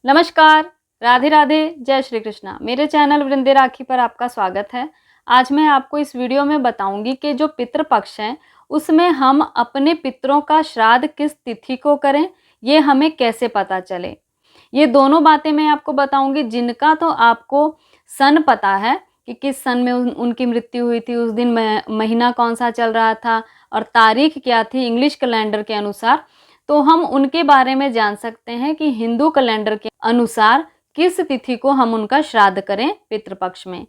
नमस्कार, राधे राधे, जय श्री कृष्णा। मेरे चैनल वृंदे राखी पर आपका स्वागत है। आज मैं आपको इस वीडियो में बताऊंगी कि जो पितृपक्ष हैं, उसमें हम अपने पितरों का श्राद्ध किस तिथि को करें, ये हमें कैसे पता चले। ये दोनों बातें मैं आपको बताऊंगी, जिनका तो आपको सन पता है कि किस सन में उनकी मृत्यु हुई थी, उस दिन महीना कौन सा चल रहा था और तारीख क्या थी इंग्लिश कैलेंडर के अनुसार, तो हम उनके बारे में जान सकते हैं कि हिंदू कैलेंडर के अनुसार किस तिथि को हम उनका श्राद्ध करें पितृपक्ष में।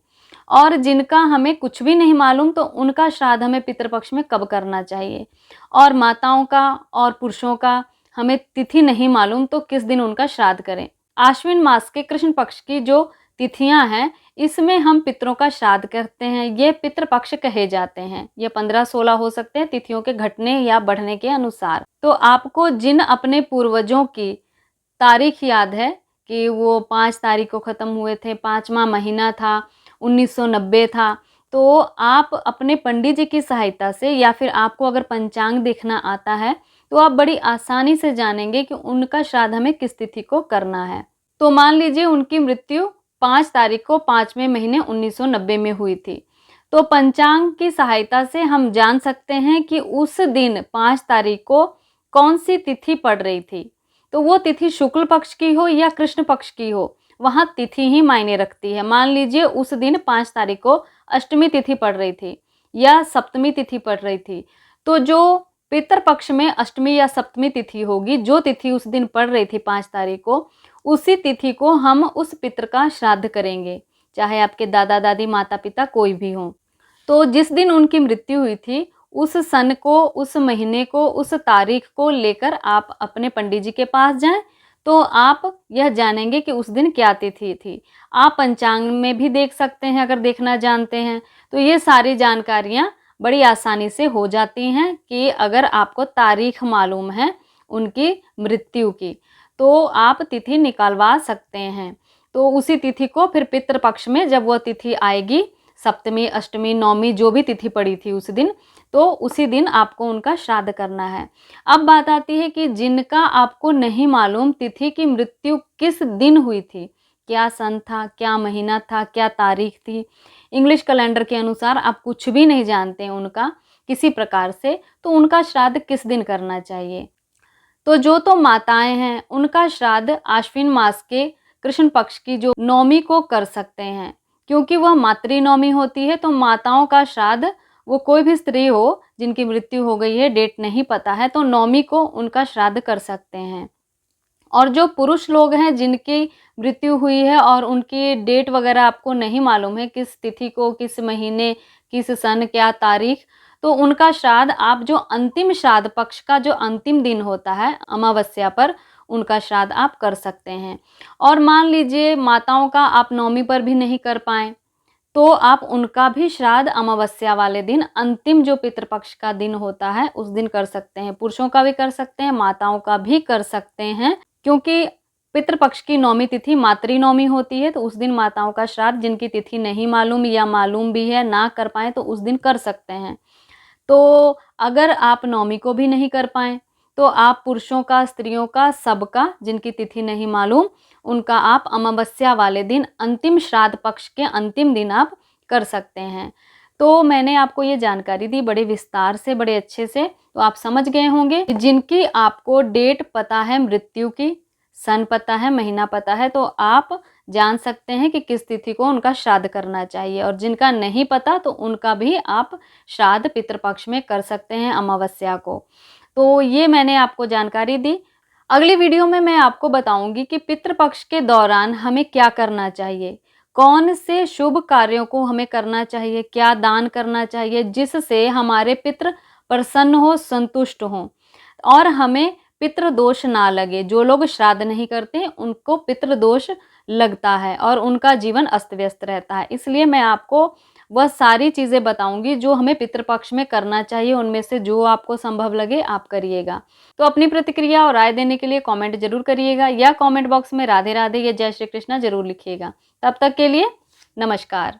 और जिनका हमें कुछ भी नहीं मालूम, तो उनका श्राद्ध हमें पितृपक्ष में कब करना चाहिए। और माताओं का और पुरुषों का हमें तिथि नहीं मालूम, तो किस दिन उनका श्राद्ध करें। आश्विन मास के कृष्ण पक्ष की जो तिथियां हैं, इसमें हम पितरों का श्राद्ध करते हैं। ये पितृपक्ष कहे जाते हैं। ये 15-16 हो सकते हैं तिथियों के घटने या बढ़ने के अनुसार। तो आपको जिन अपने पूर्वजों की तारीख याद है कि वो 5 तारीख को ख़त्म हुए थे, 5वां महीना था, 1990 था, तो आप अपने पंडित जी की सहायता से, या फिर आपको अगर पंचांग देखना आता है, तो आप बड़ी आसानी से जानेंगे कि उनका श्राद्ध हमें किस तिथि को करना है। तो मान लीजिए उनकी मृत्यु 5 तारीख को 5वें महीने 1990 में हुई थी। तो पंचांग की सहायता से हम जान सकते हैं कि उस दिन 5 तारीख को कौन सी तिथि पड़ रही थी। तो वो तिथि शुक्ल पक्ष की हो या कृष्ण पक्ष की हो, वहाँ तिथि ही मायने रखती है। मान लीजिए उस दिन 5 तारीख को अष्टमी तिथि पड़ रही थी या सप्तमी तिथि पड़ रही थी, तो जो पितृपक्ष में अष्टमी या सप्तमी तिथि होगी, जो तिथि उस दिन पड़ रही थी 5 तारीख को, उसी तिथि को हम उस पितृ का श्राद्ध करेंगे, चाहे आपके दादा दादी माता पिता कोई भी हों। तो जिस दिन उनकी मृत्यु हुई थी, उस सन को, उस महीने को, उस तारीख को लेकर आप अपने पंडित जी के पास जाएं, तो आप यह जानेंगे कि उस दिन क्या तिथि थी। आप पंचांग में भी देख सकते हैं अगर देखना जानते हैं। तो ये सारी जानकारियां बड़ी आसानी से हो जाती हैं कि अगर आपको तारीख मालूम है उनकी मृत्यु की, तो आप तिथि निकालवा सकते हैं। तो उसी तिथि को फिर पितृपक्ष में जब वह तिथि आएगी, सप्तमी, अष्टमी, नवमी जो भी तिथि पड़ी थी उस दिन, तो उसी दिन आपको उनका श्राद्ध करना है। अब बात आती है कि जिनका आपको नहीं मालूम तिथि की मृत्यु किस दिन हुई थी, क्या सन था, क्या महीना था, क्या तारीख थी, इंग्लिश कैलेंडर के अनुसार आप कुछ भी नहीं जानते हैं उनका किसी प्रकार से, तो उनका श्राद्ध किस दिन करना चाहिए। तो जो तो माताएं हैं, उनका श्राद्ध आश्विन मास के कृष्ण पक्ष की जो नवमी को कर सकते हैं, क्योंकि वह मातृ नवमी होती है। तो माताओं का श्राद्ध, वो कोई भी स्त्री हो जिनकी मृत्यु हो गई है, डेट नहीं पता है, तो नवमी को उनका श्राद्ध कर सकते हैं। और जो पुरुष लोग हैं जिनकी मृत्यु हुई है और उनकी डेट वगैरह आपको नहीं मालूम है, किस तिथि को, किस महीने, किस सन, क्या तारीख, तो उनका श्राद्ध आप जो अंतिम श्राद्ध पक्ष का जो अंतिम दिन होता है अमावस्या पर, उनका श्राद्ध आप कर सकते हैं। और मान लीजिए माताओं का आप नवमी पर भी नहीं कर पाएँ, तो आप उनका भी श्राद्ध अमावस्या वाले दिन, अंतिम जो पितृपक्ष का दिन होता है, उस दिन कर सकते हैं। पुरुषों का भी कर सकते हैं, माताओं का भी कर सकते हैं, क्योंकि पितृपक्ष की नौमी तिथि मातृ नौमी होती है। तो उस दिन माताओं का श्राद्ध जिनकी तिथि नहीं मालूम या मालूम भी है ना कर पाए, तो उस दिन कर सकते हैं। तो अगर आप नौमी को भी नहीं कर पाएँ, तो आप पुरुषों का, स्त्रियों का, सबका जिनकी तिथि नहीं मालूम, उनका आप अमावस्या वाले दिन, अंतिम श्राद्ध पक्ष के अंतिम दिन आप कर सकते हैं। तो मैंने आपको ये जानकारी दी बड़े विस्तार से, बड़े अच्छे से, तो आप समझ गए होंगे कि जिनकी आपको डेट पता है मृत्यु की, सन पता है, महीना पता है, तो आप जान सकते हैं कि किस तिथि को उनका श्राद्ध करना चाहिए। और जिनका नहीं पता, तो उनका भी आप श्राद्ध पितृपक्ष में कर सकते हैं अमावस्या को। तो ये मैंने आपको जानकारी दी। अगली वीडियो में मैं आपको बताऊंगी कि पितृपक्ष के दौरान हमें क्या करना चाहिए, कौन से शुभ कार्यों को हमें करना चाहिए, क्या दान करना चाहिए जिससे हमारे पितृ प्रसन्न हो, संतुष्ट हों और हमें पितृदोष ना लगे। जो लोग श्राद्ध नहीं करते उनको पितृदोष लगता है और उनका जीवन अस्त व्यस्त रहता है। इसलिए मैं आपको वह सारी चीज़ें बताऊंगी जो हमें पितृपक्ष में करना चाहिए। उनमें से जो आपको संभव लगे आप करिएगा। तो अपनी प्रतिक्रिया और राय देने के लिए कमेंट जरूर करिएगा, या कमेंट बॉक्स में राधे राधे या जय श्री कृष्णा जरूर लिखिएगा। तब तक के लिए नमस्कार।